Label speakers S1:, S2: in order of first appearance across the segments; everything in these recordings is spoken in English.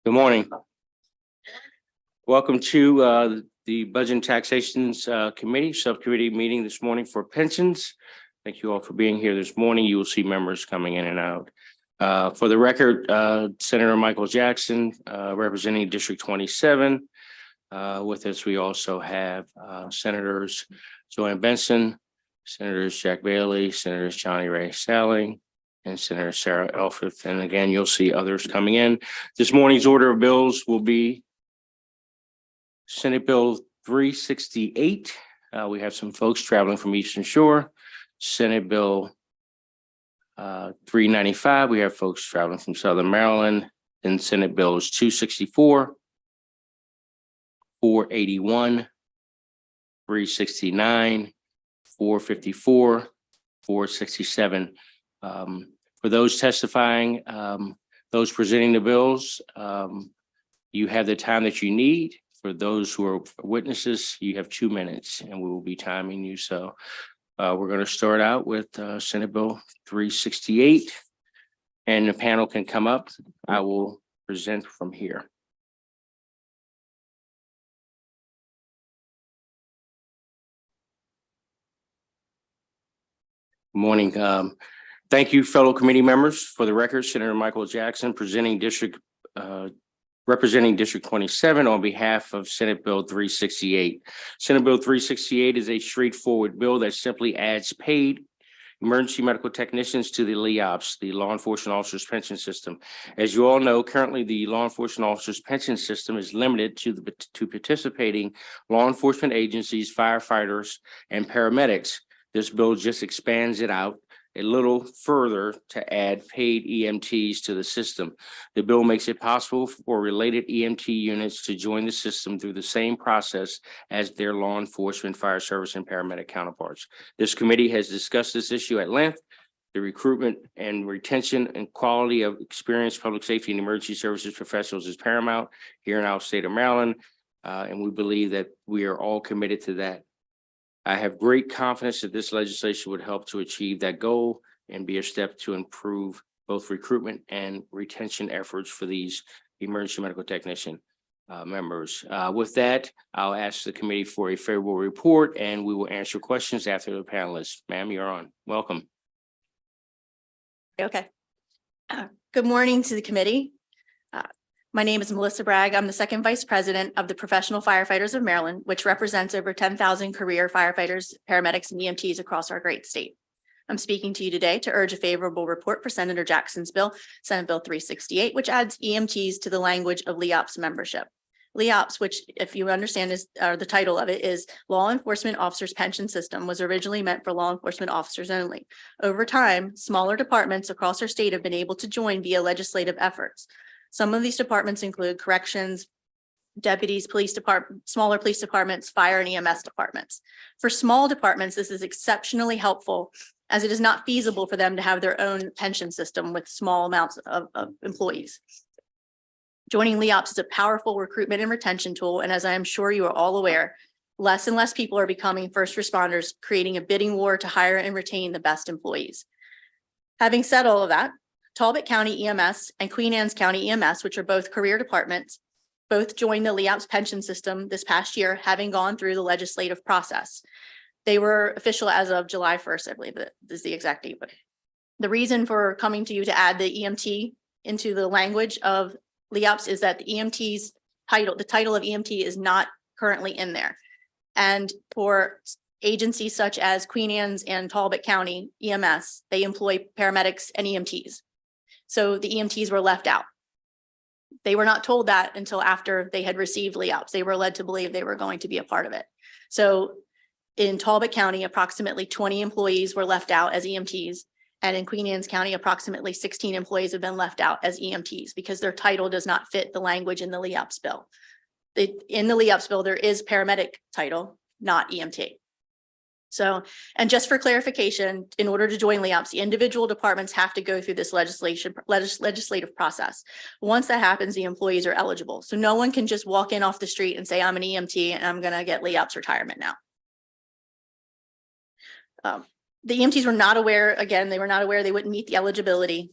S1: Good morning. Welcome to the Budget and Taxations Committee Subcommittee meeting this morning for pensions. Thank you all for being here this morning. You will see members coming in and out. For the record, Senator Michael Jackson representing District 27. With us, we also have Senators Joanne Benson, Senators Jack Bailey, Senators Johnny Ray Salling, and Senator Sarah Elfreth. And again, you'll see others coming in. This morning's order of bills will be Senate Bill 368. We have some folks traveling from Eastern Shore. Senate Bill 395. We have folks traveling from Southern Maryland. And Senate Bills 264, 481, 369, 454, 467. For those testifying, those presenting the bills, you have the time that you need. For those who are witnesses, you have 2 minutes and we will be timing you. So we're going to start out with Senate Bill 368 and the panel can come up. I will present from here. Good morning. Thank you, fellow committee members. For the record, Senator Michael Jackson representing District 27 on behalf of Senate Bill 368. Senate Bill 368 is a straightforward bill that simply adds paid emergency medical technicians to the LEOPS, the Law Enforcement Officers Pension System. As you all know, currently the Law Enforcement Officers Pension System is limited to participating law enforcement agencies, firefighters, and paramedics. This bill just expands it out a little further to add paid EMTs to the system. The bill makes it possible for related EMT units to join the system through the same process as their law enforcement, fire service, and paramedic counterparts. This committee has discussed this issue at length. The recruitment and retention and quality of experienced public safety and emergency services professionals is paramount here in our state of Maryland, and we believe that we are all committed to that. I have great confidence that this legislation would help to achieve that goal and be a step to improve both recruitment and retention efforts for these emergency medical technician members. With that, I'll ask the committee for a favorable report and we will answer questions after the panelists. Ma'am, you're on. Welcome.
S2: Okay. Good morning to the committee. My name is Melissa Bragg. I'm the second vice president of the Professional Firefighters of Maryland, which represents over 10,000 career firefighters, paramedics, and EMTs across our great state. I'm speaking to you today to urge a favorable report for Senator Jackson's bill, Senate Bill 368, which adds EMTs to the language of LEOPS membership. LEOPS, which if you understand is the title of it is Law Enforcement Officers Pension System, was originally meant for law enforcement officers only. Over time, smaller departments across our state have been able to join via legislative efforts. Some of these departments include corrections, deputies, police department, smaller police departments, fire and EMS departments. For small departments, this is exceptionally helpful as it is not feasible for them to have their own pension system with small amounts of employees. Joining LEOPS is a powerful recruitment and retention tool. And as I am sure you are all aware, less and less people are becoming first responders, creating a bidding war to hire and retain the best employees. Having said all of that, Talbot County EMS and Queen Anne's County EMS, which are both career departments, both joined the LEOPS pension system this past year, having gone through the legislative process. They were official as of July 1st, I believe that is the exact date. But the reason for coming to you to add the EMT into the language of LEOPS is that the EMT's title, the title of EMT is not currently in there. And for agencies such as Queen Anne's and Talbot County EMS, they employ paramedics and EMTs. So the EMTs were left out. They were not told that until after they had received LEOPS. They were led to believe they were going to be a part of it. So in Talbot County, approximately 20 employees were left out as EMTs. And in Queen Anne's County, approximately 16 employees have been left out as EMTs because their title does not fit the language in the LEOPS bill. In the LEOPS bill, there is paramedic title, not EMT. So, and just for clarification, in order to join LEOPS, the individual departments have to go through this legislative process. Once that happens, the employees are eligible. So no one can just walk in off the street and say, I'm an EMT and I'm going to get LEOPS retirement now. The EMTs were not aware, again, they were not aware they wouldn't meet the eligibility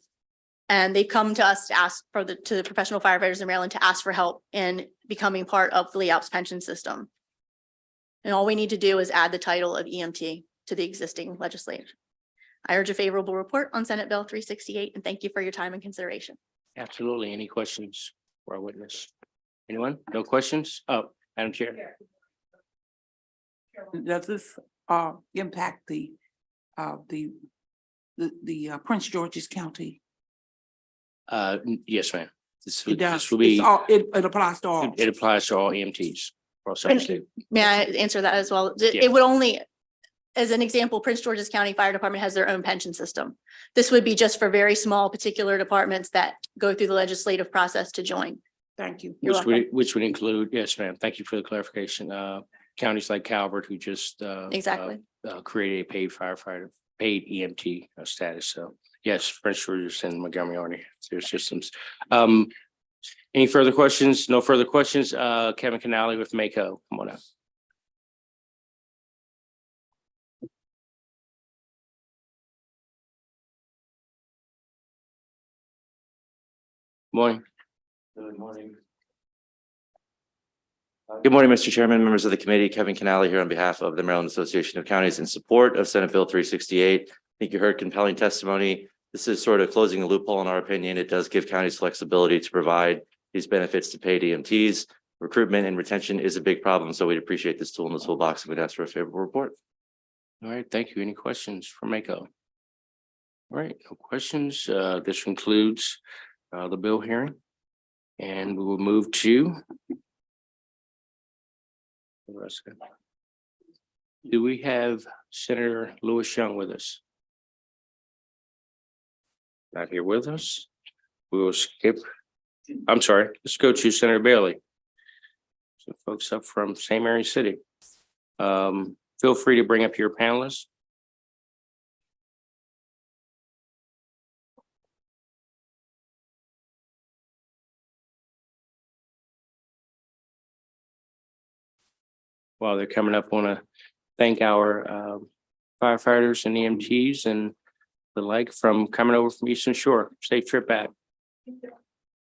S2: And they've come to us to ask to the professional firefighters in Maryland to ask for help in becoming part of the LEOPS pension system. And all we need to do is add the title of EMT to the existing legislation. I urge a favorable report on Senate Bill 368 and thank you for your time and consideration.
S1: Absolutely. Any questions for our witness? Anyone? No questions? Oh, Madam Chair.
S3: Does this impact the Prince George's County?
S1: Yes, ma'am.
S3: It does.
S1: This will be,
S3: It applies to all.
S1: it applies to all EMTs. across the state.
S2: May I answer that as well?
S1: Yeah.
S2: It would only, as an example, Prince George's County Fire Department has their own pension system. This would be just for very small particular departments that go through the legislative process to join.
S3: Thank you.
S2: You're
S1: Which would include, yes, ma'am. Thank you for the clarification. Counties like Calvert who just
S2: Exactly.
S1: created a paid firefighter, paid EMT status. So yes, Prince George's and Montgomery County, their systems. Any further questions? No further questions. Kevin Canali with Mako. Come on up. Morning.
S4: Good morning. Good morning, Mr. Chairman, members of the committee. Kevin Canali here on behalf of the Maryland Association of Counties in support of Senate Bill 368. I think you heard compelling testimony. This is sort of closing a loophole in our opinion. It does give counties flexibility to provide these benefits to paid EMTs. Recruitment and retention is a big problem, so we'd appreciate this tool in the toolbox and we'd ask for a favorable report.
S1: All right, thank you. Any questions for Mako? All right, no questions. This concludes the bill hearing. And we will move to the rest of it. Do we have Senator Lewis Young with us? Not here with us. We will skip. I'm sorry, let's go to Senator Bailey. So folks up from St. Mary's City. Feel free to bring up your panelists. While they're coming up, want to thank our firefighters and EMTs and the like from coming over from Eastern Shore. Safe trip back.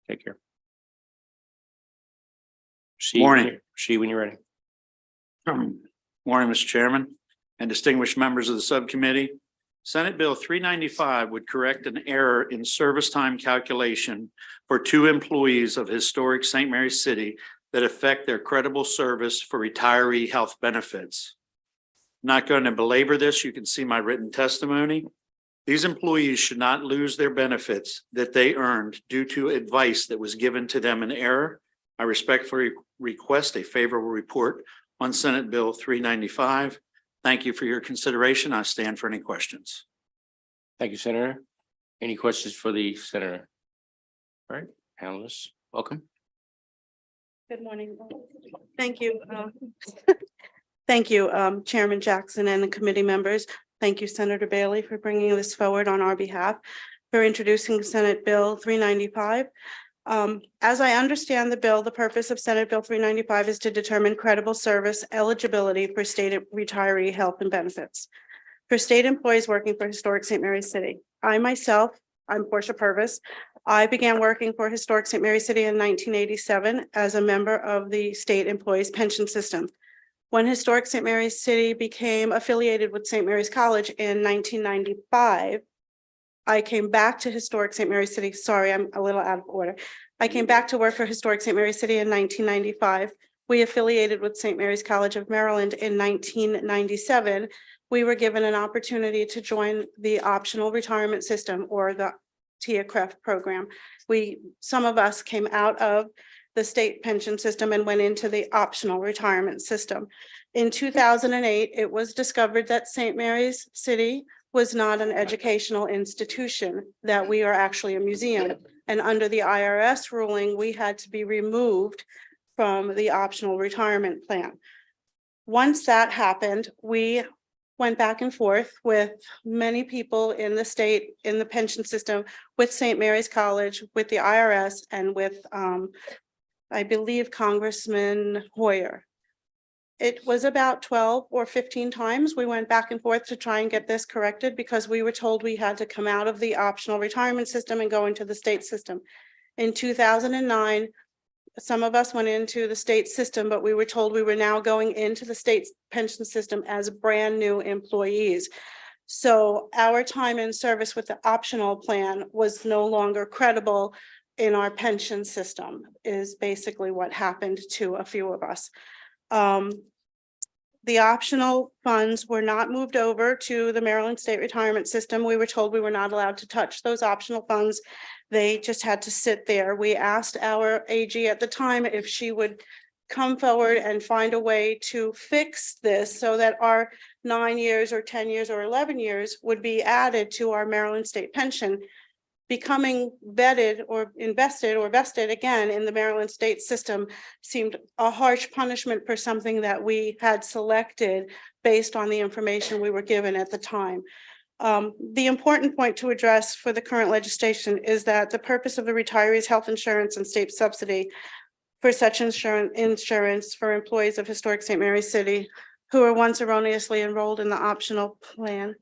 S1: Take care.
S5: Morning.
S1: See you when you're ready.
S5: Morning, Mr. Chairman and distinguished members of the subcommittee. Senate Bill 395 would correct an error in service time calculation for 2 employees of historic St. Mary's City that affect their credible service for retiree health benefits. I'm not going to belabor this. You can see my written testimony. These employees should not lose their benefits that they earned due to advice that was given to them in error. I respectfully request a favorable report on Senate Bill 395. Thank you for your consideration. I stand for any questions.
S1: Thank you, Senator. Any questions for the senator? All right, panelists, welcome.
S6: Good morning. Thank you. Thank you, Chairman Jackson and the committee members. Thank you, Senator Bailey, for bringing this forward on our behalf, for introducing Senate Bill 395. As I understand the bill, the purpose of Senate Bill 395 is to determine credible service eligibility for state retiree health and benefits for state employees working for historic St. Mary's City. I'm Portia Purvis. I began working for historic St. Mary's City in 1987 as a member of the state employees pension system. When historic St. Mary's City became affiliated with St. Mary's College in 1995, I came back to historic St. Mary's City. Sorry, I'm a little out of order. I came back to work for historic St. Mary's City in 1995. We affiliated with St. Mary's College of Maryland in 1997. We were given an opportunity to join the optional retirement system, or the TIA-CREF program. Some of us came out of the state pension system and went into the optional retirement system. In 2008, it was discovered that St. Mary's City was not an educational institution, that we are actually a museum. And under the IRS ruling, we had to be removed from the optional retirement plan. Once that happened, we went back and forth with many people in the state, in the pension system, with St. Mary's College, with the IRS, and with, I believe, Congressman Hoyer. It was about 12 or 15 times. We went back and forth to try and get this corrected because we were told we had to come out of the optional retirement system and go into the state system. In 2009, some of us went into the state system, but we were told we were now going into the state pension system as brand new employees. So our time in service with the optional plan was no longer credible in our pension system, is basically what happened to a few of us. The optional funds were not moved over to the Maryland State Retirement System. We were told we were not allowed to touch those optional funds. They just had to sit there. We asked our AG at the time if she would come forward and find a way to fix this so that our 9 years or 10 years or 11 years would be added to our Maryland State pension. Becoming vetted or invested or vested again in the Maryland state system seemed a harsh punishment for something that we had selected based on the information we were given at the time. The important point to address for the current legislation is that the purpose of the retirees' health insurance and state subsidy for such insurance for employees of historic St. Mary's City who were once erroneously enrolled in the optional plan.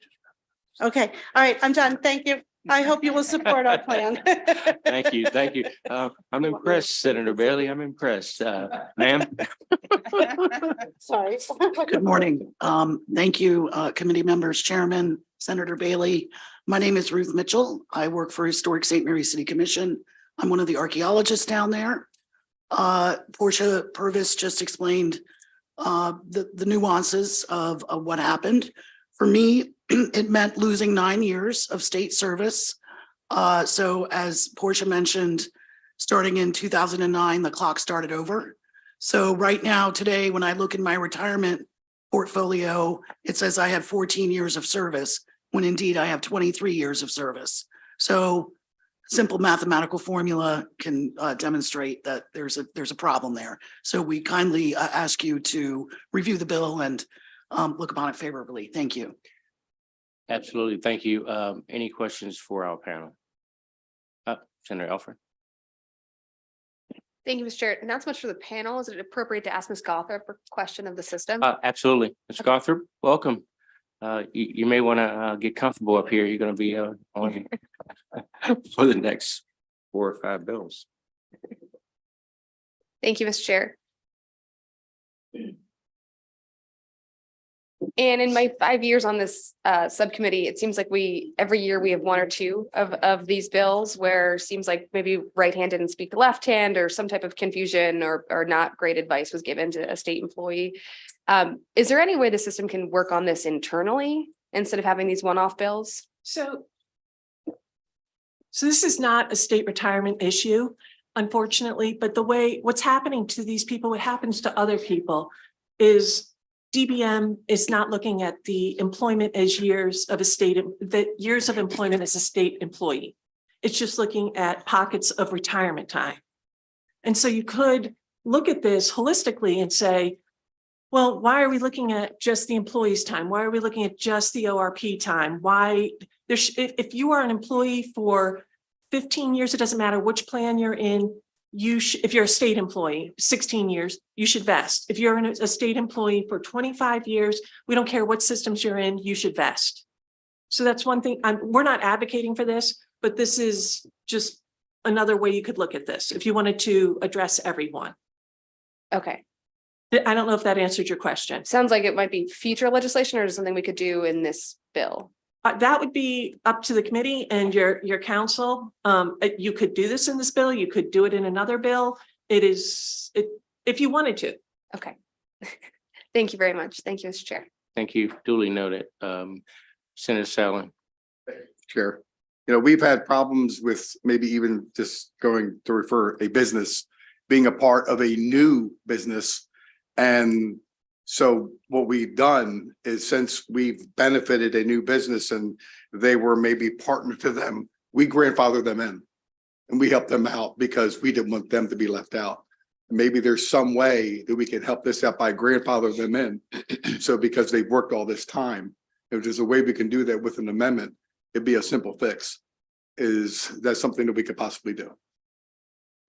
S6: Okay, all right, I'm done. Thank you. I hope you will support our plan.
S1: Thank you, thank you. I'm impressed, Senator Bailey. I'm impressed. Ma'am?
S6: Sorry.
S7: Good morning. Thank you, committee members, Chairman, Senator Bailey. My name is Ruth Mitchell. I work for Historic St. Mary City Commission. I'm one of the archaeologists down there. Portia Purvis just explained the nuances of what happened. For me, it meant losing 9 years of state service. So as Portia mentioned, starting in 2009, the clock started over. So right now, today, when I look in my retirement portfolio, it says I have 14 years of service, when indeed I have 23 years of service. So simple mathematical formula can demonstrate that there's a problem there. So we kindly ask you to review the bill and look upon it favorably. Thank you.
S1: Absolutely. Thank you. Any questions for our panel? Senator Alford.
S8: Thank you, Mr. Chair. Not so much for the panel. Is it appropriate to ask Ms. Gothrop a question of the system?
S1: Absolutely. Ms. Gothrop, welcome. You may want to get comfortable up here. You're going to be on for the next 4 or 5 bills.
S8: Thank you, Mr. Chair. And in my 5 years on this subcommittee, it seems like every year we have 1 or 2 of these bills where it seems like maybe right hand didn't speak to left hand or some type of confusion or not great advice was given to a state employee. Is there any way the system can work on this internally instead of having these one-off bills?
S9: So this is not a state retirement issue, unfortunately, but what's happening to these people, what happens to other people is DBM is not looking at the employment as years of employment as a state employee. It's just looking at pockets of retirement time. And so you could look at this holistically and say, well, why are we looking at just the employee's time? Why are we looking at just the ORP time? If you are an employee for 15 years, it doesn't matter which plan you're in, if you're a state employee, 16 years, you should vest. If you're a state employee for 25 years, we don't care what systems you're in, you should vest. So that's one thing. We're not advocating for this, but this is just another way you could look at this if you wanted to address everyone.
S8: Okay.
S9: I don't know if that answered your question.
S8: Sounds like it might be future legislation or something we could do in this bill.
S9: That would be up to the committee and your council. You could do this in this bill. You could do it in another bill. If you wanted to.
S8: Okay. Thank you very much. Thank you, Mr. Chair.
S1: Thank you. Duly noted. Senator Salen.
S10: Chair, we've had problems with maybe even just going to refer a business being a part of a new business. And so what we've done is, since we've benefited a new business and they were maybe partner to them, we grandfather them in and we help them out because we didn't want them to be left out. Maybe there's some way that we can help this out by grandfather them in. So because they've worked all this time, if there's a way we can do that with an amendment, it'd be a simple fix. Is that something that we could possibly do?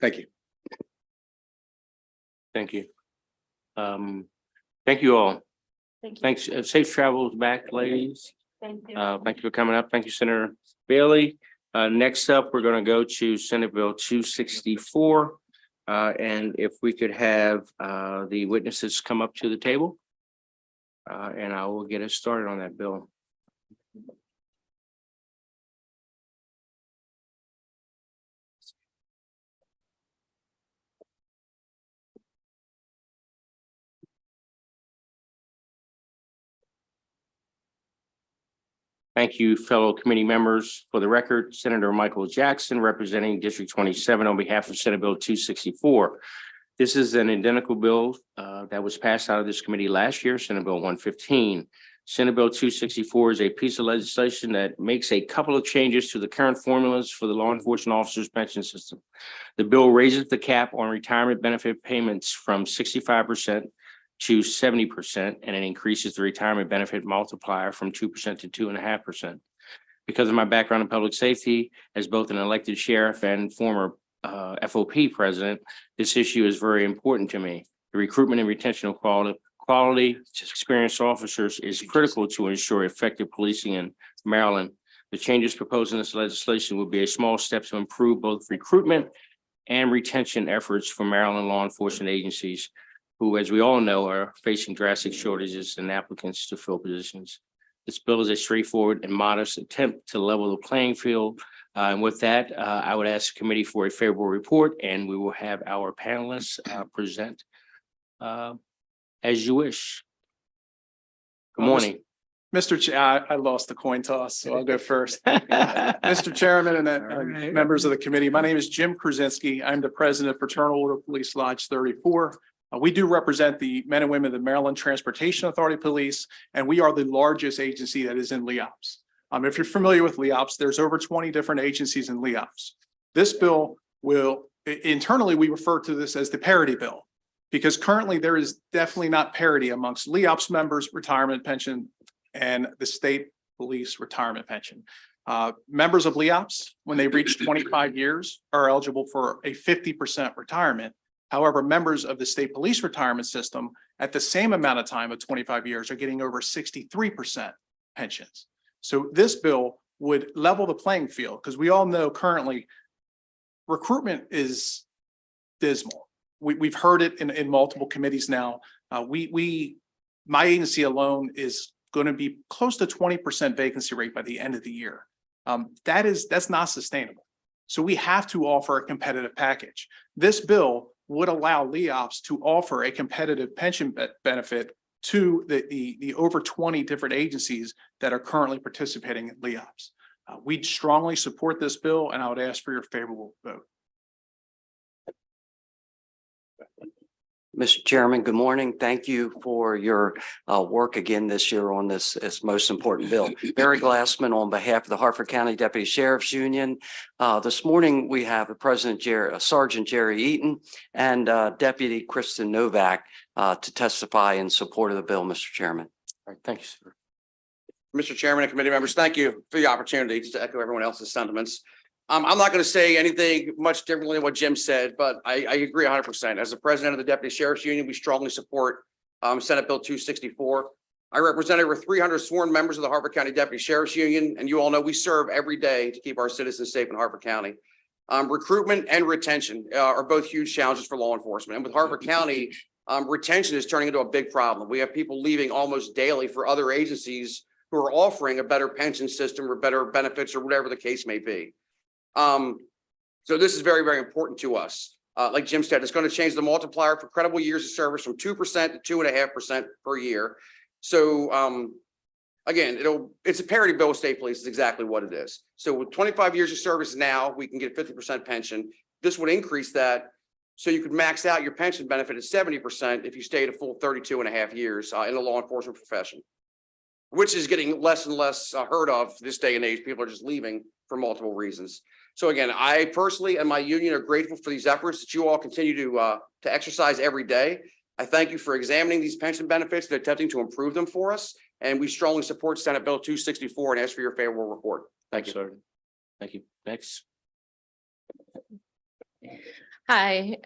S10: Thank you.
S1: Thank you. Thank you all.
S2: Thank you.
S1: Thanks. Safe travels back, ladies.
S2: Thank you.
S1: Thank you for coming up. Thank you, Senator Bailey. Next up, we're going to go to Senate Bill 264. And if we could have the witnesses come up to the table. And I will get us started on that bill. Thank you, fellow committee members. For the record, Senator Michael Jackson, representing District 27 on behalf of Senate Bill 264. This is an identical bill that was passed out of this committee last year, Senate Bill 115. Senate Bill 264 is a piece of legislation that makes a couple of changes to the current formulas for the law enforcement officers' pension system. The bill raises the cap on retirement benefit payments from 65% to 70%, and it increases the retirement benefit multiplier from 2% to 2.5%. Because of my background in public safety as both an elected sheriff and former FOP president, this issue is very important to me. The recruitment and retention of quality experienced officers is critical to ensure effective policing in Maryland. The changes proposed in this legislation will be a small step to improve both recruitment and retention efforts for Maryland law enforcement agencies, who, as we all know, are facing drastic shortages in applicants to fill positions. This bill is a straightforward and modest attempt to level the playing field. And with that, I would ask the committee for a favorable report, and we will have our panelists present as you wish. Good morning.
S11: Mr. I lost the coin toss, so I'll go first. Mr. Chairman and
S1: right.
S11: members of the committee, my name is Jim Krasinski. I'm the president of Fraternal Order Police Lodge 34. We do represent the men and women of the Maryland Transportation Authority Police, and we are the largest agency that is in LEOPS. If you're familiar with LEOPS, there's over 20 different agencies in LEOPS. This bill will, internally, we refer to this as the parity bill, because currently there is definitely not parity amongst LEOPS members' retirement pension and the state police retirement pension. Members of LEOPS, when they reach 25 years, are eligible for a 50% retirement. However, members of the state police retirement system at the same amount of time of 25 years are getting over 63% pensions. So this bill would level the playing field, because we all know currently recruitment is dismal. We've heard it in multiple committees now. My agency alone is going to be close to 20% vacancy rate by the end of the year. That's not sustainable. So we have to offer a competitive package. This bill would allow LEOPS to offer a competitive pension benefit to the over 20 different agencies that are currently participating in LEOPS. We'd strongly support this bill, and I would ask for your favorable vote.
S12: Mr. Chairman, good morning. Thank you for your work again this year on this most important bill. Barry Glassman on behalf of the Harford County Deputy Sheriff's Union. This morning we have the President Sergeant Jerry Eaton and Deputy Kristen Novak to testify in support of the bill, Mr. Chairman.
S1: All right, thank you, sir.
S13: Mr. Chairman and committee members, thank you for the opportunity to echo everyone else's sentiments. I'm not going to say anything much differently than what Jim said, but I agree 100%. As the president of the Deputy Sheriff's Union, we strongly support Senate Bill 264. I represent over 300 sworn members of the Harford County Deputy Sheriff's Union, and you all know we serve every day to keep our citizens safe in Harford County. Recruitment and retention are both huge challenges for law enforcement. And with Harford County, retention is turning into a big problem. We have people leaving almost daily for other agencies who are offering a better pension system or better benefits or whatever the case may be. So this is very, very important to us. Like Jim said, it's going to change the multiplier for credible years of service from 2% to 2.5% per year. So again, it's a parity bill with state police is exactly what it is. So with 25 years of service now, we can get 50% pension. This would increase that. So you could max out your pension benefit at 70% if you stayed a full 32.5 years in the law enforcement profession, which is getting less and less heard of this day and age. People are just leaving for multiple reasons. So again, I personally and my union are grateful for these efforts that you all continue to exercise every day. I thank you for examining these pension benefits and attempting to improve them for us. And we strongly support Senate Bill 264 and ask for your favorable report. Thank you,
S1: sir. Thank you. Next.
S2: Hi,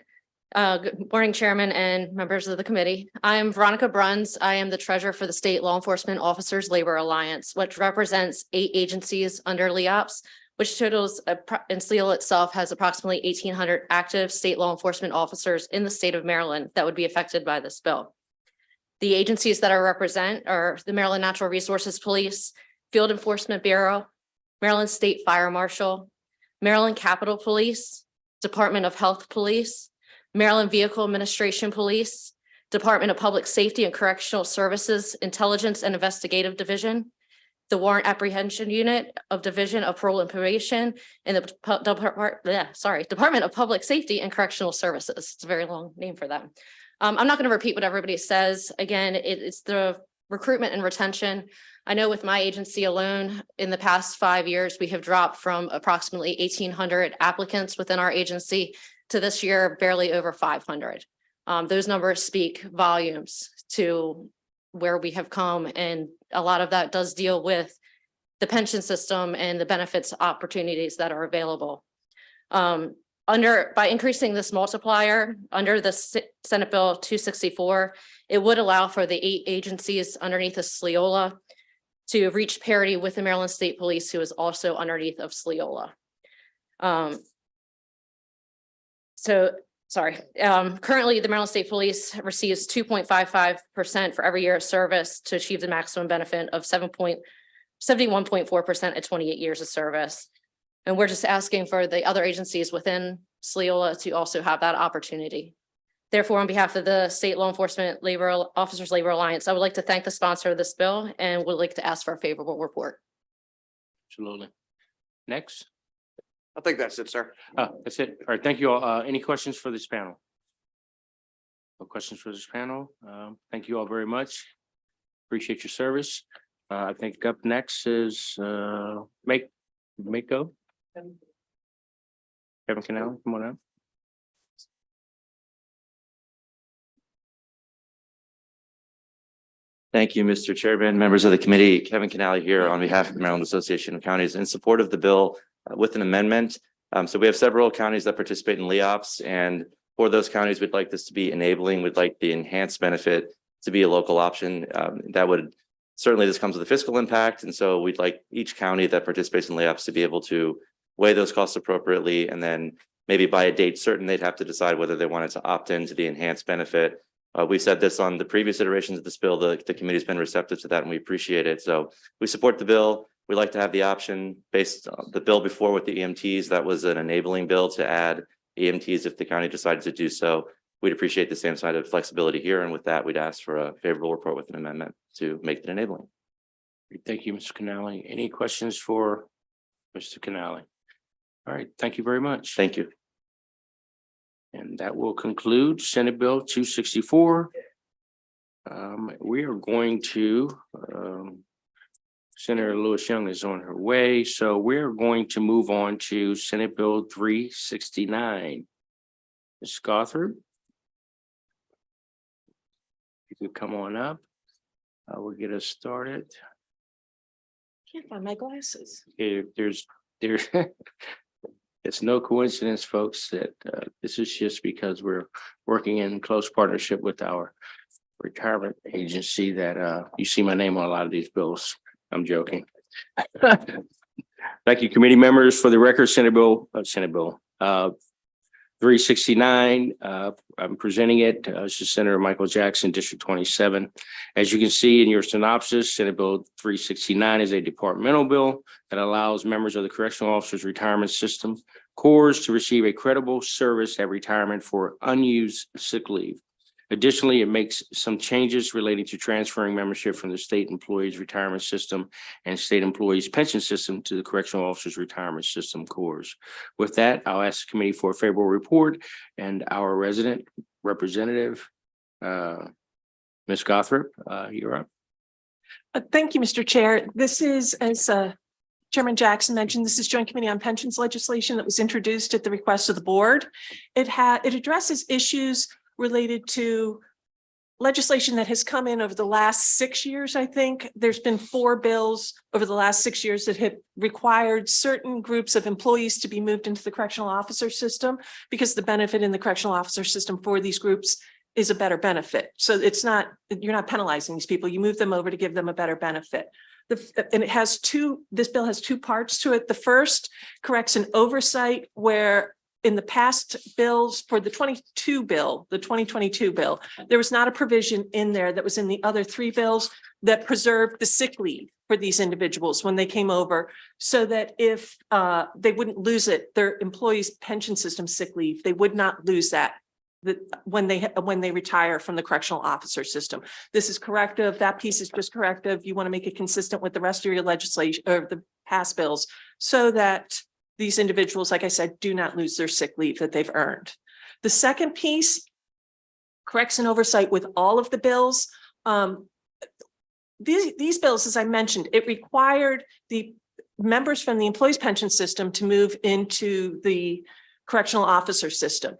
S14: Good morning, Chairman and members of the committee. I am Veronica Bruns. I am the treasurer for the State Law Enforcement Officers Labor Alliance, which represents 8 agencies under LEOPS, which totals, and SLEO itself has approximately 1,800 active state law enforcement officers in the state of Maryland that would be affected by this bill. The agencies that I represent are the Maryland Natural Resources Police, Field Enforcement Bureau, Maryland State Fire Marshal, Maryland Capitol Police, Department of Health Police, Maryland Vehicle Administration Police, Department of Public Safety and Correctional Services, Intelligence and Investigative Division, the Warrant Apprehension Unit of Division of Parole and Probation, and the Department of Public Safety and Correctional Services. It's a very long name for them. I'm not going to repeat what everybody says. Again, it's the recruitment and retention. I know with my agency alone, in the past 5 years, we have dropped from approximately 1,800 applicants within our agency to this year, barely over 500. Those numbers speak volumes to where we have come. And a lot of that does deal with the pension system and the benefits opportunities that are available. By increasing this multiplier under the Senate Bill 264, it would allow for the 8 agencies underneath of SLEOLA to reach parity with the Maryland State Police, who is also underneath of SLEOLA. Currently, the Maryland State Police receives 2.55% for every year of service to achieve the maximum benefit of 71.4% at 28 years of service. And we're just asking for the other agencies within SLEOLA to also have that opportunity. Therefore, on behalf of the State Law Enforcement Officers Labor Alliance, I would like to thank the sponsor of this bill and would like to ask for a favorable report.
S1: Absolutely. Next.
S13: I think that's it, sir.
S1: That's it. All right, thank you all. Any questions for this panel? No questions for this panel. Thank you all very much. Appreciate your service. I think up next is Mako. Kevin Canal, come on up.
S4: Thank you, Mr. Chairman, members of the committee. Kevin Canali here on behalf of the Maryland Association of Counties in support of the bill with an amendment. So we have several counties that participate in LEOPS, and for those counties, we'd like this to be enabling. We'd like the enhanced benefit to be a local option. That would certainly, this comes with a fiscal impact. And so we'd like each county that participates in LEOPS to be able to weigh those costs appropriately. And then maybe by a date certain, they'd have to decide whether they wanted to opt into the enhanced benefit. We said this on the previous iterations of this bill. The committee's been receptive to that and we appreciate it. So we support the bill. We'd like to have the option based on the bill before with the EMTs. That was an enabling bill to add EMTs if the county decided to do so. We'd appreciate the same side of flexibility here. And with that, we'd ask for a favorable report with an amendment to make it enabling.
S1: Thank you, Mr. Canali. Any questions for Mr. Canali? All right, thank you very much.
S4: Thank you.
S1: And that will conclude Senate Bill 264. We are going to, Senator Lewis Young is on her way, so we're going to move on to Senate Bill 369. Ms. Gothard, you could come on up. We'll get us started.
S9: Can't find my glasses.
S1: There's it's no coincidence, folks, that this is just because we're working in close partnership with our retirement agency that you see my name on a lot of these bills. I'm joking. Thank you, committee members. For the record, Senate Bill 369. I'm presenting it. This is Senator Michael Jackson, District 27. As you can see in your synopsis, Senate Bill 369 is a departmental bill that allows members of the Correctional Officers Retirement System corps to receive a credible service at retirement for unused sick leave. Additionally, it makes some changes relating to transferring membership from the state employees retirement system and state employees pension system to the Correctional Officers Retirement System corps. With that, I'll ask the committee for a favorable report, and our resident representative, Ms. Gothrop, you're up.
S9: Thank you, Mr. Chair. This is, as Chairman Jackson mentioned, this is Joint Committee on Pensions legislation that was introduced at the request of the board. It addresses issues related to legislation that has come in over the last 6 years, I think. There's been 4 bills over the last 6 years that have required certain groups of employees to be moved into the correctional officer system because the benefit in the correctional officer system for these groups is a better benefit. So it's not, you're not penalizing these people. You move them over to give them a better benefit. And it has this bill has 2 parts to it. The first corrects an oversight where in the past bills for the 2022 bill, there was not a provision in there that was in the other 3 bills that preserved the sick leave for these individuals when they came over, so that if they wouldn't lose it, their employees' pension system sick leave, they would not lose that when they retire from the correctional officer system. This is corrective. That piece is just corrective. You want to make it consistent with the rest of your legislation or the past bills so that these individuals, like I said, do not lose their sick leave that they've earned. The second piece corrects an oversight with all of the bills. These bills, as I mentioned, it required the members from the employees' pension system to move into the correctional officer system.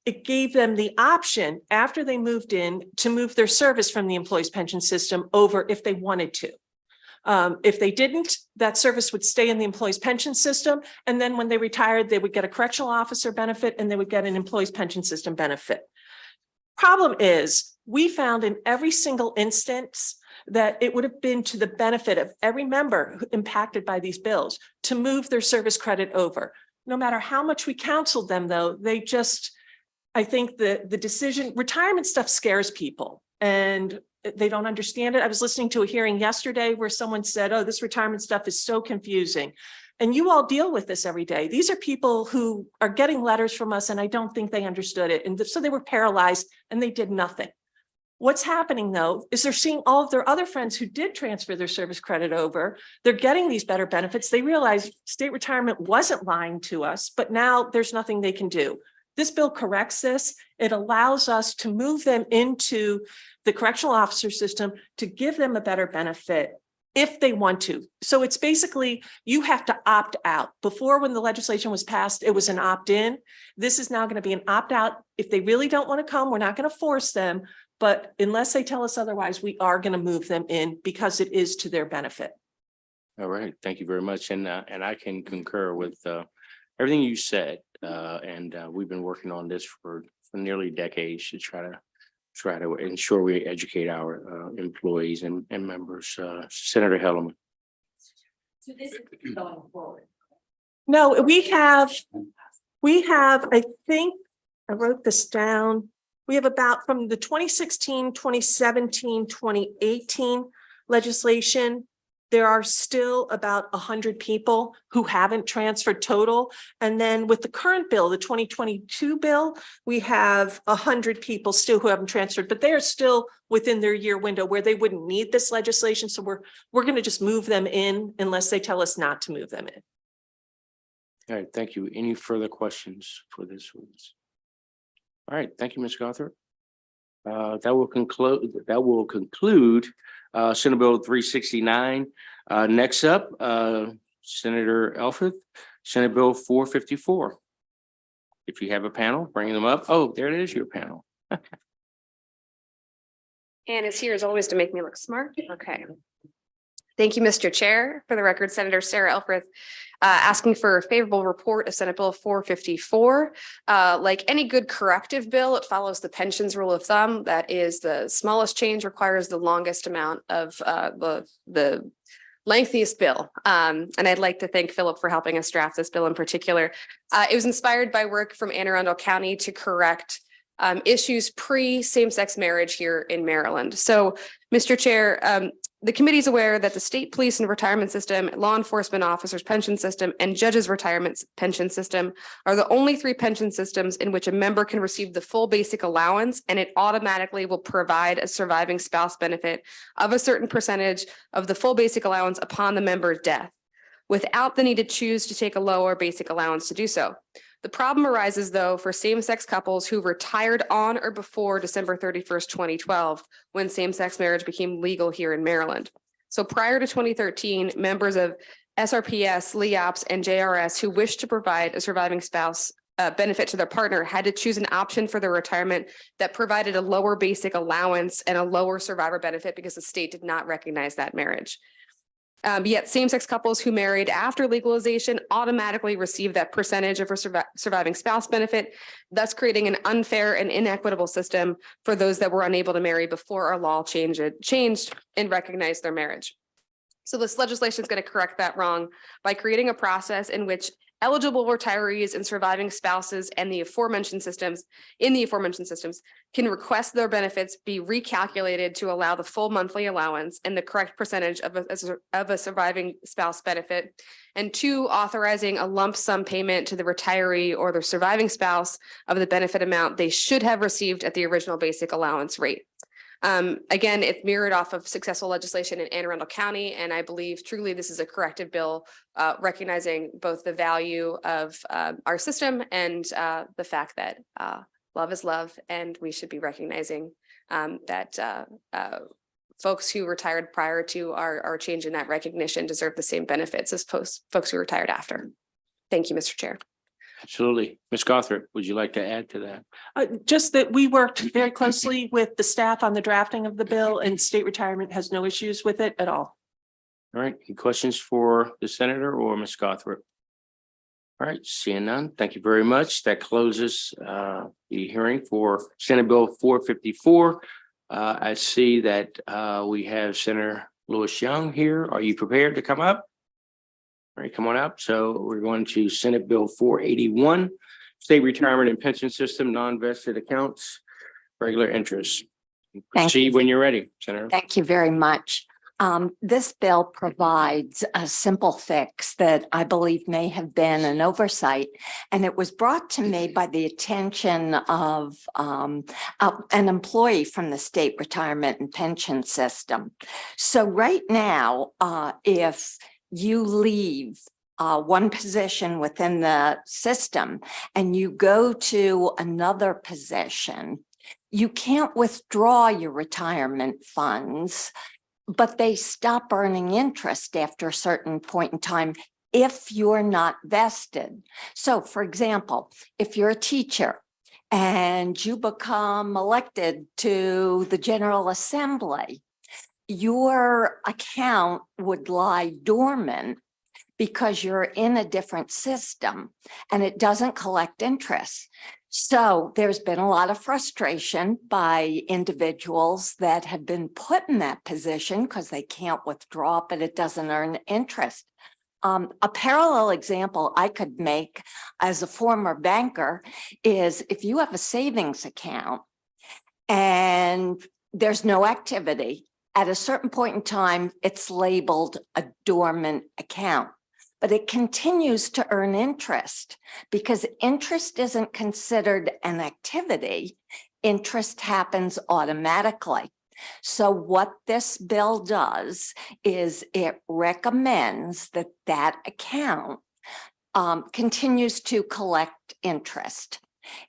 S9: It gave them the option after they moved in to move their service from the employees' pension system over if they wanted to. If they didn't, that service would stay in the employees' pension system. And then when they retired, they would get a correctional officer benefit and they would get an employees' pension system benefit. Problem is, we found in every single instance that it would have been to the benefit of every member impacted by these bills to move their service credit over. No matter how much we counseled them, though, they just, I think the decision, retirement stuff scares people and they don't understand it. I was listening to a hearing yesterday where someone said, oh, this retirement stuff is so confusing. And you all deal with this every day. These are people who are getting letters from us and I don't think they understood it. And so they were paralyzed and they did nothing. What's happening though, is they're seeing all of their other friends who did transfer their service credit over. They're getting these better benefits. They realize state retirement wasn't lying to us, but now there's nothing they can do. This bill corrects this. It allows us to move them into the correctional officer system to give them a better benefit if they want to. So it's basically, you have to opt out. Before, when the legislation was passed, it was an opt-in. This is now going to be an opt-out. If they really don't want to come, we're not going to force them. But unless they tell us otherwise, we are going to move them in because it is to their benefit.
S1: All right, thank you very much. And I can concur with everything you said. And we've been working on this for nearly decades to try to ensure we educate our employees and members. Senator Hellerman.
S2: So this is going forward.
S9: No, we have, I think, I wrote this down. We have about from the 2016, 2017, 2018 legislation, there are still about 100 people who haven't transferred total. And then with the current bill, the 2022 bill, we have 100 people still who haven't transferred, but they are still within their year window where they wouldn't need this legislation. So we're going to just move them in unless they tell us not to move them in.
S1: All right, thank you. Any further questions for this? All right, thank you, Ms. Gothard. That will conclude Senate Bill 369. Next up, Senator Elfreth, Senate Bill 454. If you have a panel, bring them up. Oh, there it is, your panel.
S8: And is here as always to make me look smart. Okay. Thank you, Mr. Chair. For the record, Senator Sarah Elfreth asking for a favorable report of Senate Bill 454. Like any good corrective bill, it follows the pensions rule of thumb. That is, the smallest change requires the longest amount of the lengthiest bill. And I'd like to thank Philip for helping us draft this bill in particular. It was inspired by work from Anne Arundel County to correct issues pre-same-sex marriage here in Maryland. So, Mr. Chair, the committee is aware that the state police and retirement system, law enforcement officers pension system, and judges retirement pension system are the only 3 pension systems in which a member can receive the full basic allowance, and it automatically will provide a surviving spouse benefit of a certain percentage of the full basic allowance upon the member's death, without the need to choose to take a lower basic allowance to do so. The problem arises, though, for same-sex couples who retired on or before December 31st, 2012, when same-sex marriage became legal here in Maryland. So prior to 2013, members of SRPS, LEOPS, and JRS who wish to provide a surviving spouse benefit to their partner had to choose an option for their retirement that provided a lower basic allowance and a lower survivor benefit because the state did not recognize that marriage. Yet same-sex couples who married after legalization automatically receive that percentage of a surviving spouse benefit, thus creating an unfair and inequitable system for those that were unable to marry before our law changed and recognized their marriage. So this legislation is going to correct that wrong by creating a process in which eligible retirees and surviving spouses and the aforementioned systems can request their benefits be recalculated to allow the full monthly allowance and the correct percentage of a surviving spouse benefit. And 2, authorizing a lump sum payment to the retiree or the surviving spouse of the benefit amount they should have received at the original basic allowance rate. Again, it's mirrored off of successful legislation in Anne Arundel County, and I believe truly this is a corrective bill, recognizing both the value of our system and the fact that love is love, and we should be recognizing that folks who retired prior to our change in that recognition deserve the same benefits as folks who retired after. Thank you, Mr. Chair.
S1: Absolutely. Ms. Gothrop, would you like to add to that?
S9: Just that we worked very closely with the staff on the drafting of the bill, and state retirement has no issues with it at all.
S1: All right, any questions for the senator or Ms. Gothrop? All right, seeing none, thank you very much. That closes the hearing for Senate Bill 454. I see that we have Senator Lewis Young here. Are you prepared to come up? All right, come on up. So we're going to Senate Bill 481, State Retirement and Pension System, non-vested accounts, regular interest. Proceed when you're ready, Senator.
S15: Thank you very much. This bill provides a simple fix that I believe may have been an oversight, and it was brought to me by the attention of an employee from the state retirement and pension system. So right now, if you leave one position within the system and you go to another position, you can't withdraw your retirement funds, but they stop earning interest after a certain point in time if you're not vested. So for example, if you're a teacher and you become elected to the General Assembly, your account would lie dormant because you're in a different system and it doesn't collect interest. So there's been a lot of frustration by individuals that have been put in that position because they can't withdraw, but it doesn't earn interest. A parallel example I could make as a former banker is if you have a savings account and there's no activity, at a certain point in time, it's labeled a dormant account, but it continues to earn interest because interest isn't considered an activity. Interest happens automatically. So what this bill does is it recommends that that account continues to collect interest.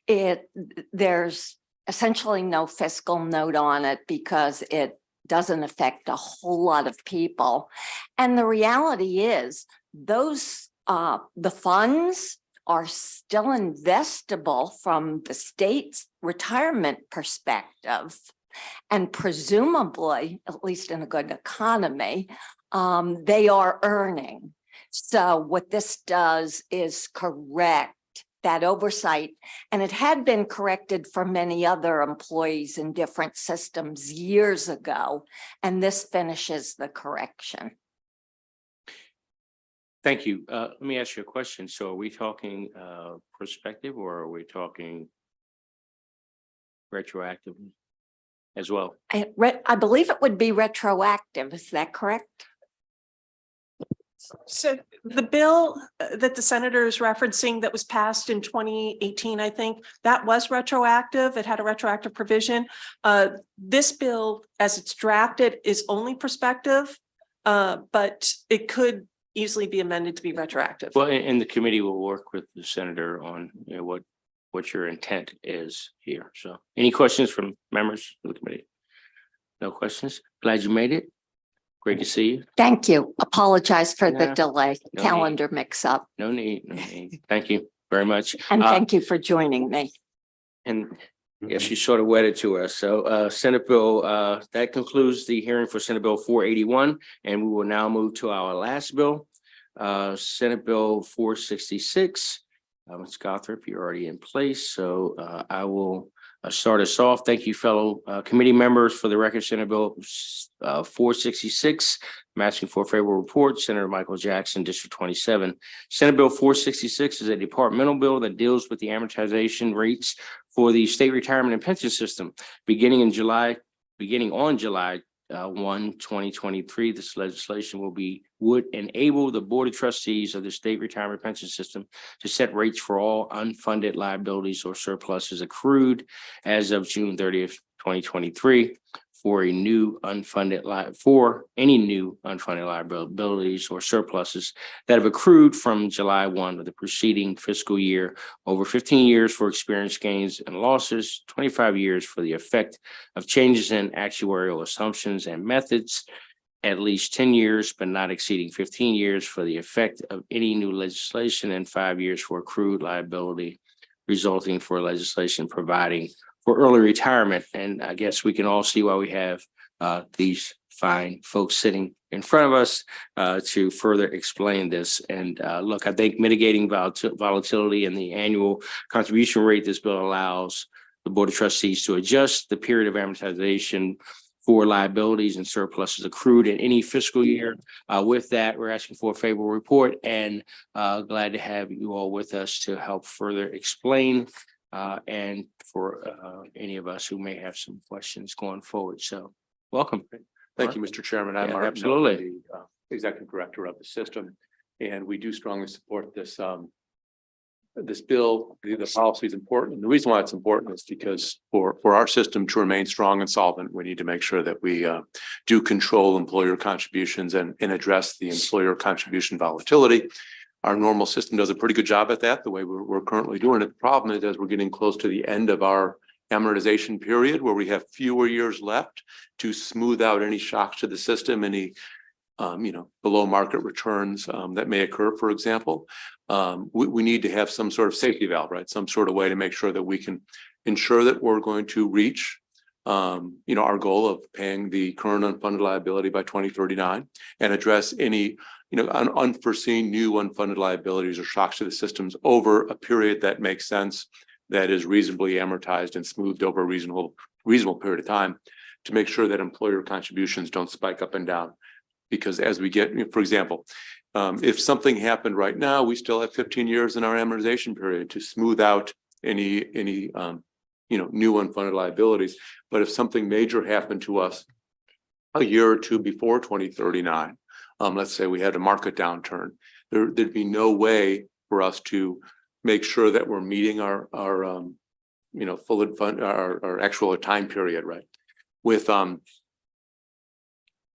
S15: There's essentially no fiscal note on it because it doesn't affect a whole lot of people. And the reality is those the funds are still investable from the state's retirement perspective. And presumably, at least in a good economy, they are earning. So what this does is correct that oversight, and it had been corrected for many other employees in different systems years ago, and this finishes the correction.
S1: Thank you. Let me ask you a question. So are we talking prospective or are we talking retroactive as well?
S15: I believe it would be retroactive. Is that correct?
S9: So the bill that the senator is referencing that was passed in 2018, I think that was retroactive. It had a retroactive provision. This bill, as it's drafted, is only prospective, but it could easily be amended to be retroactive.
S1: Well, and the committee will work with the senator on what your intent is here. So any questions from members of the committee? No questions? Glad you made it. Great to see you.
S15: Thank you. Apologize for the
S1: No,
S15: delay.
S1: no
S15: Calendar mix up.
S1: No need, no need. Thank you. very much.
S15: And thank you for joining me.
S1: And yes, you sort of wedded to us. So Senate Bill, that concludes the hearing for Senate Bill 481. And we will now move to our last bill, Senate Bill 466. Ms. Gothrop, you're already in place. So I will start us off. Thank you, fellow committee members. For the record, Senate Bill 466. I'm asking for a favorable report. Senator Michael Jackson, District 27. Senate Bill 466 is a departmental bill that deals with the amortization rates for the state retirement and pension system. Beginning on July 1, 2023, this legislation would enable the Board of Trustees of the State Retirement Pension System to set rates for all unfunded liabilities or surpluses accrued as of June 30th, 2023 for any new unfunded liabilities or surpluses that have accrued from July 1 of the preceding fiscal year, over 15 years for experience gains and losses, 25 years for the effect of changes in actuarial assumptions and methods, at least 10 years, but not exceeding 15 years for the effect of any new legislation, and 5 years for accrued liability resulting for legislation providing for early retirement. And I guess we can all see why we have these fine folks sitting in front of us to further explain this. And look, I think mitigating volatility in the annual contribution rate this bill allows the Board of Trustees to adjust the period of amortization for liabilities and surpluses accrued in any fiscal year. With that, we're asking for a favorable report, and glad to have you all with us to help further explain and for any of us who may have some questions going forward. So welcome.
S16: Thank you, Mr. Chairman. I'm
S1: Yeah,
S16: Mark
S1: absolutely.
S16: Miller, the Executive Director of the system, and we do strongly support this this bill. The policy is important. And the reason why it's important is because for our system to remain strong and solvent, we need to make sure that we do control employer contributions and address the employer contribution volatility. Our normal system does a pretty good job at that, the way we're currently doing it. The problem is, as we're getting close to the end of our amortization period, where we have fewer years left to smooth out any shocks to the system, any below market returns that may occur, for example, we need to have some sort of safety valve, right? Some sort of way to make sure that we can ensure that we're going to reach our goal of paying the current unfunded liability by 2039 and address any unforeseen new unfunded liabilities or shocks to the systems over a period that makes sense, that is reasonably amortized and smoothed over a reasonable period of time, to make sure that employer contributions don't spike up and down. Because as we get, for example, if something happened right now, we still have 15 years in our amortization period to smooth out any new unfunded liabilities. But if something major happened to us a year or two before 2039, let's say we had a market downturn, there'd be no way for us to make sure that we're meeting our full fund, our actual time period, right? With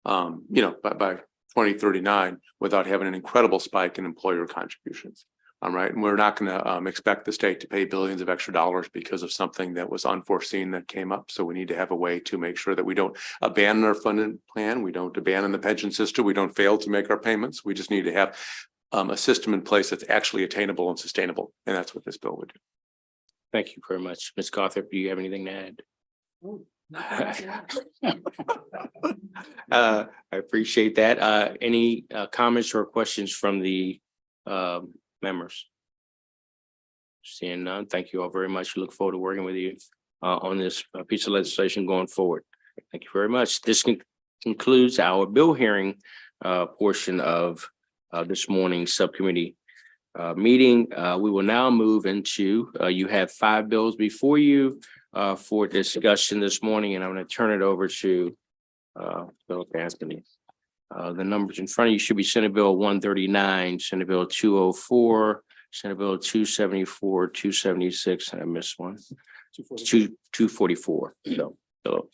S16: by 2039 without having an incredible spike in employer contributions. Right. And we're not going to expect the state to pay billions of extra dollars because of something that was unforeseen that came up. So we need to have a way to make sure that we don't abandon our funding plan. We don't abandon the pension system. We don't fail to make our payments. We just need to have a system in place that's actually attainable and sustainable. And that's what this bill would do.
S1: Thank you very much. Ms. Gothrop, do you have anything to add? I appreciate that. Any comments or questions from the members? Seeing none, thank you all very much. We look forward to working with you on this piece of legislation going forward. Thank you very much. This concludes our bill hearing portion of this morning's subcommittee meeting. We will now move into, you have 5 bills before you for discussion this morning, and I'm going to turn it over to Philip Anthony. The numbers in front of you should be Senate Bill 139, Senate Bill 204, Senate Bill 274, 276, and I missed one. 244. So, Philip.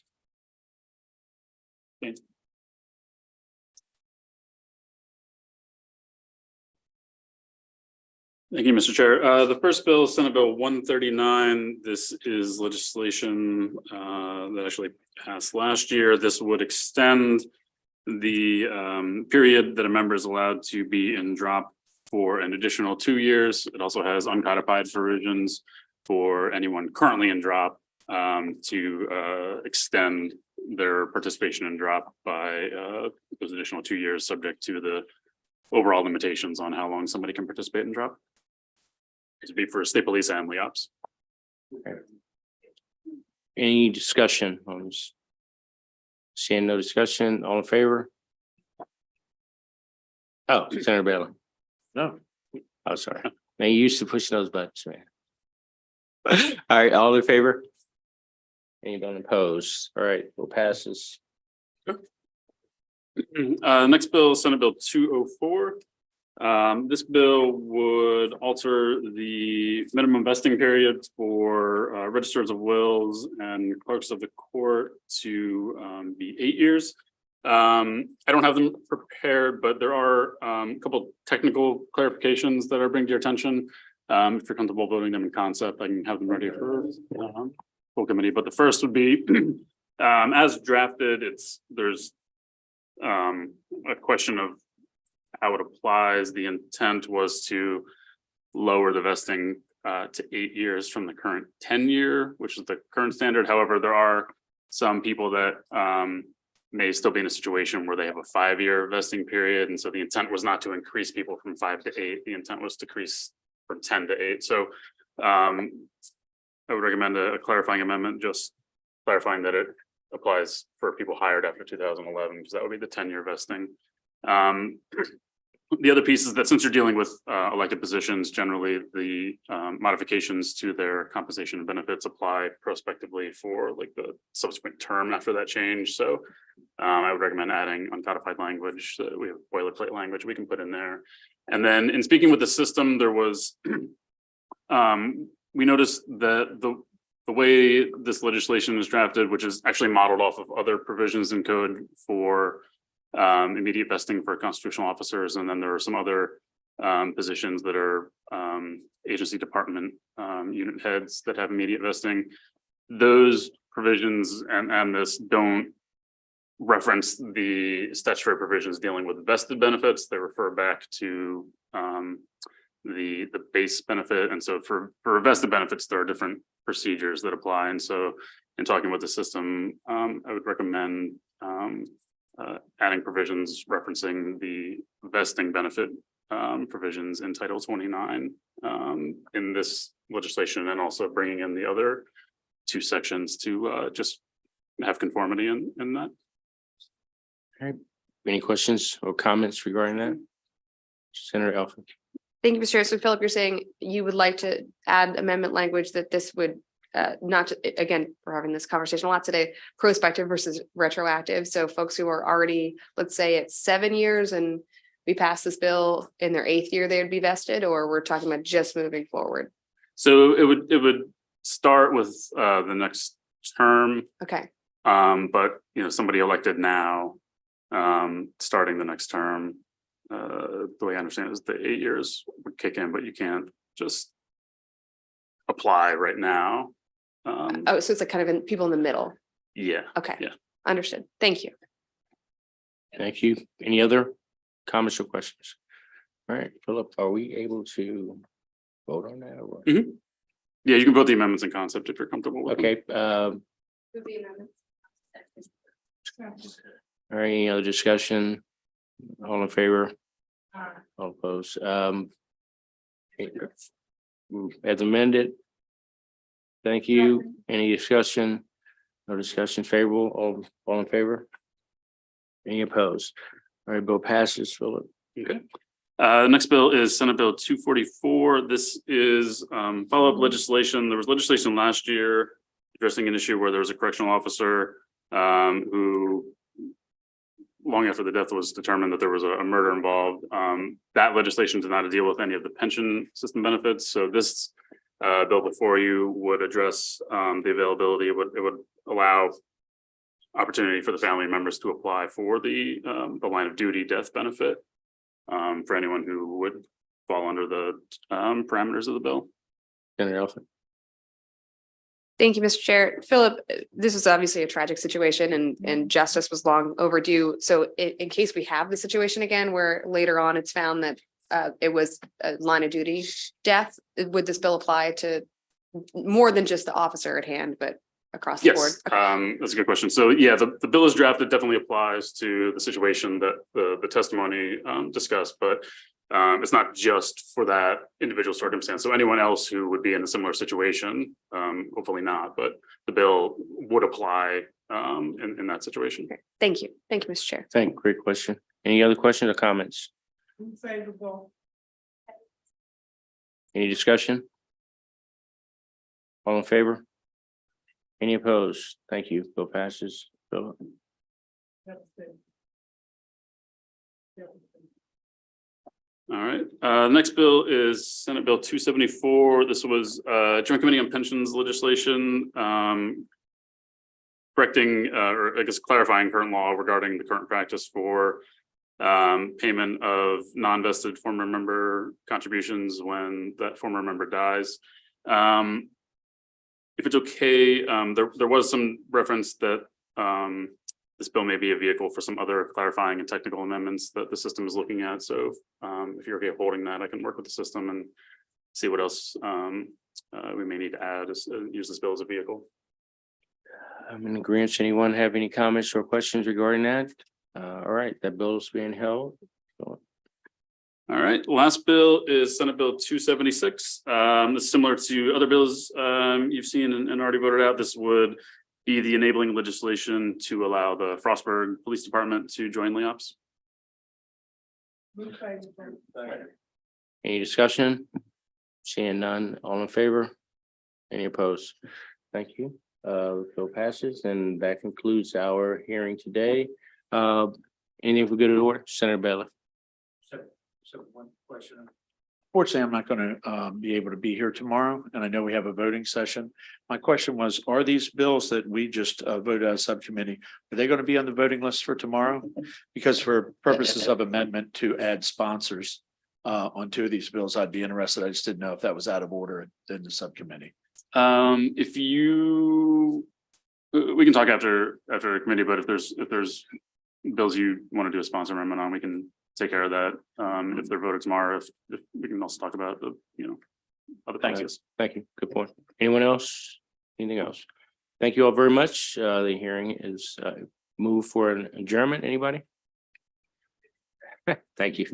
S17: Thank you, Mr. Chair. The first bill is Senate Bill 139. This is legislation that actually passed last year. This would extend the period that a member is allowed to be in drop for an additional 2 years. It also has uncodified provisions for anyone currently in drop to extend their participation in drop by those additional 2 years, subject to the overall limitations on how long somebody can participate in drop. To be for state police and LEOPS.
S1: Any discussion on this? Seeing no discussion, all in favor? Oh, Senator Bailey.
S5: No.
S1: Oh, sorry. Man, you used to push those buttons, man. All right, all in favor? Anybody opposed? All right, we'll pass this.
S17: Next bill, is Senate Bill 204. This bill would alter the minimum vesting periods for registers of wills and clerks of the court to be 8 years. I don't have them prepared, but there are a couple technical clarifications that I bring to your attention. If you're comfortable voting them in concept, I can have them ready for full committee. But the first would be as drafted. There's a question of how it applies. The intent was to lower the vesting to 8 years from the current 10-year, which is the current standard. However, there are some people that may still be in a situation where they have a 5-year vesting period. And so the intent was not to increase people from 5 to 8. The intent was to decrease from 10 to 8. So I would recommend a clarifying amendment, just clarifying that it applies for people hired after 2011, because that would be the 10-year vesting. The other piece is that since you're dealing with elected positions, generally the modifications to their compensation and benefits apply prospectively for like the subsequent term after that change. So I would recommend adding uncodified language. That we have boilerplate language we can put in there. And then in speaking with the system, there was we noticed that the way this legislation is drafted, which is actually modeled off of other provisions in code for immediate vesting for constitutional officers, and then there are some other positions that are agency department unit heads that have immediate vesting. Those provisions and this don't reference the statutory provisions dealing with vested benefits. They refer back to the base benefit, and so for vested benefits there are different procedures that apply. And so in talking with the system, I would recommend adding provisions referencing the vesting benefit provisions in Title 29 in this legislation, and also bringing in the other 2 sections to just have conformity in that.
S1: All right. Any questions or comments regarding that? Senator Alpha.
S8: Thank you, Mr. Chair. So Philip, you're saying you would like to add amendment language that this would not, again, we're having this conversation a lot today, prospective versus retroactive. So folks who are already, let's say it's 7 years and we pass this bill in their 8th year, they would be vested, or we're talking about just moving forward?
S17: So it would start with the next term.
S8: Okay.
S17: But somebody elected now, starting the next term, the way I understand it is the 8 years would kick in, but you can't just apply right now.
S8: Oh, so it's like kind of in people in the middle.
S17: Yeah.
S8: Okay.
S17: Yeah.
S8: Understood. Thank you.
S1: Thank you. Any other comments or questions? All right, Philip, are we able to vote on that? Or?
S17: Yeah, you can vote the amendments in concept if you're comfortable with them.
S1: Okay. All right, any other discussion? All in favor? All opposed? As amended. Thank you. Any discussion? No discussion. Favorable? All in favor? Any opposed? All right, bill passes. Philip.
S17: Okay. Next bill is Senate Bill 244. This is follow-up legislation. There was legislation last year addressing an issue where there was a correctional officer who, long after the death was determined that there was a murder involved, that legislation did not deal with any of the pension system benefits. So this bill before you would address the availability. It would allow opportunity for the family members to apply for the line of duty death benefit for anyone who would fall under the parameters of the bill.
S1: Senator Alpha.
S8: Thank you, Mr. Chair. Philip, this is obviously a tragic situation and justice was long overdue. So in case we have the situation again, where later on it's found that it was a line of duty death. Would this bill apply to more than just the officer at hand, but across the board?
S17: Yes, that's a good question. So yeah, the bill is drafted definitely applies to the situation that the testimony discussed, but it's not just for that individual circumstance. So anyone else who would be in a similar situation, hopefully not, but the bill would apply in that situation.
S8: Thank you. Thank you, Mr. Chair.
S1: Great question. Any other questions or comments?
S3: Favorable.
S1: Any discussion? All in favor? Any opposed? Thank you. Bill passes. Bill.
S17: All right, next bill is Senate Bill 274. This was Joint Committee on Pensions legislation. Correcting, or I guess clarifying current law regarding the current practice for payment of non-vested former member contributions when that former member dies. If it's okay, there was some reference that this bill may be a vehicle for some other clarifying and technical amendments that the system is looking at. So if you're okay holding that, I can work with the system and see what else we may need to add, use this bill as a vehicle.
S1: I'm in agreement. Anyone have any comments or questions regarding that? All right, that bill is being held.
S17: All right, last bill is Senate Bill 276. This is similar to other bills you've seen and already voted out. This would be the enabling legislation to allow the Frostburg Police Department to join LEOPS.
S1: Any discussion? Seeing none, all in favor? Any opposed? Thank you. Bill passes, and that concludes our hearing today. Anything for good of the order? Senator Bailey.
S5: So one question. Fortunately, I'm not going to be able to be here tomorrow, and I know we have a voting session. My question was, are these bills that we just voted out of subcommittee, are they going to be on the voting list for tomorrow? Because for purposes of amendment to add sponsors on two of these bills, I'd be interested. I just didn't know if that was out of order in the subcommittee.
S17: If you, we can talk after a committee, but if there's bills you want to do a sponsor amendment on, we can take care of that. If they're voted tomorrow, if we can also talk about the, other things.
S1: Thank you. Good point. Anyone else? Anything else? Thank you all very much. The hearing is moved for an adjournment. Anybody? Thank you.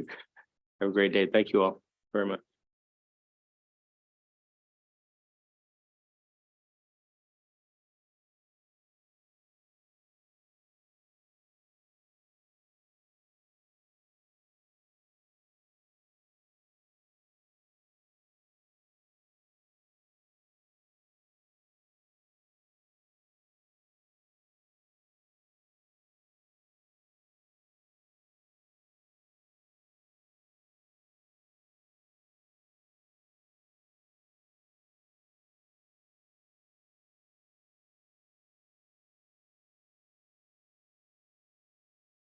S1: Have a great day. Thank you all very much.